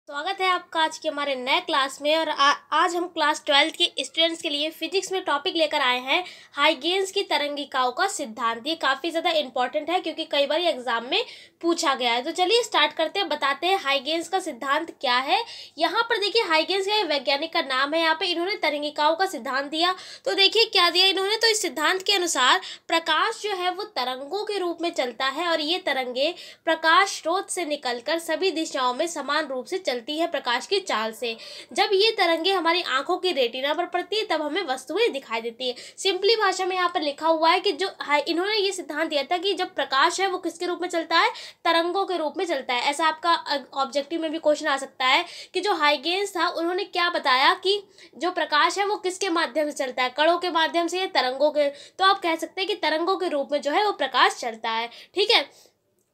स्वागत है आपका आज के हमारे नए क्लास में। और आज हम क्लास 12th के स्टूडेंट्स के लिए फिजिक्स में टॉपिक लेकर आए हैं हाइगेन्स की तरंगिकाओं का सिद्धांत। ये काफ़ी ज़्यादा इंपॉर्टेंट है क्योंकि कई बार एग्जाम में पूछा गया है। तो चलिए स्टार्ट करते हैं, बताते हैं हाइगेन्स का सिद्धांत क्या है। यहाँ पर देखिए हाइगेन्स का वैज्ञानिक का नाम है। यहाँ पे इन्होंने तरंगिकाओं का सिद्धांत दिया। तो देखिए क्या दिया इन्होंने, तो इस सिद्धांत के अनुसार प्रकाश जो है वो तरंगों के रूप में चलता है और ये तरंगे प्रकाश स्रोत से निकलकर सभी दिशाओं में समान रूप से चलती है प्रकाश की चाल से। जब ये तरंगे हमारी आंखों की रेटिना पर पड़ती है तब हमें वस्तुएं दिखाई देती है। सिंपली भाषा में यहाँ पर लिखा हुआ है कि जो इन्होंने ये सिद्धांत दिया था कि जब प्रकाश है वो किसके रूप में चलता है, तरंगों के रूप में चलता है। ऐसा आपका ऑब्जेक्टिव में भी क्वेश्चन आ सकता है कि जो हाइगेन्स था उन्होंने क्या बताया कि जो प्रकाश है वो किसके माध्यम से चलता है, कणों के माध्यम से या तरंगों के। तो आप कह सकते हैं कि तरंगों के रूप में जो है वो प्रकाश चलता है। ठीक है,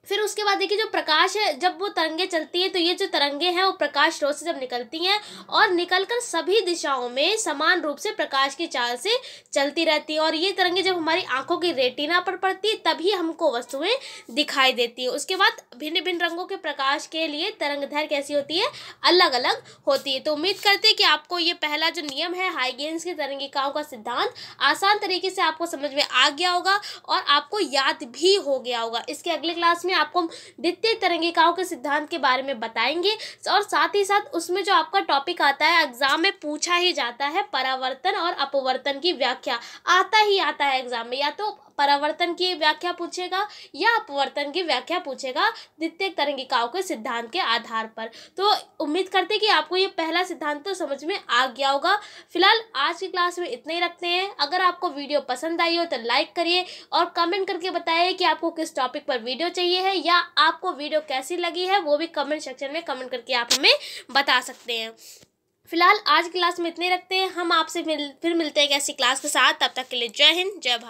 फिर उसके बाद देखिए जो प्रकाश है जब वो तरंगे चलती है तो ये जो तरंगे हैं वो प्रकाश स्रोत से जब निकलती हैं और निकलकर सभी दिशाओं में समान रूप से प्रकाश की चाल से चलती रहती है। और ये तरंगे जब हमारी आंखों की रेटिना पर पड़ती है तभी हमको वस्तुएं दिखाई देती है। उसके बाद भिन्न भिन्न रंगों के प्रकाश के लिए तरंगदैर्घ्य कैसी होती है, अलग अलग होती है। तो उम्मीद करते हैं कि आपको ये पहला जो नियम है हाइगेन्स की तरंगिकाओं का सिद्धांत आसान तरीके से आपको समझ में आ गया होगा और आपको याद भी हो गया होगा। इसके अगले क्लास में आपको द्वितीय तरंगिकाओं के सिद्धांत के बारे में बताएंगे और साथ ही साथ उसमें जो आपका टॉपिक आता है एग्जाम में पूछा ही जाता है, परावर्तन और अपवर्तन की व्याख्या आता ही आता है एग्जाम में। या तो परावर्तन की व्याख्या पूछेगा या अपवर्तन की व्याख्या पूछेगा द्वितीय तरंगिकाओं के सिद्धांत के आधार पर। तो उम्मीद करते हैं कि आपको ये पहला सिद्धांत तो समझ में आ गया होगा। फिलहाल आज की क्लास में इतना ही रखते हैं। अगर आपको वीडियो पसंद आई हो तो लाइक करिए और कमेंट करके बताइए कि आपको किस टॉपिक पर वीडियो चाहिए है या आपको वीडियो कैसी लगी है, वो भी कमेंट सेक्शन में कमेंट करके आप हमें बता सकते हैं। फिलहाल आज की क्लास में इतने रखते हैं। हम आपसे फिर मिलते हैं एक ऐसी क्लास के साथ। तब तक के लिए जय हिंद, जय भारत।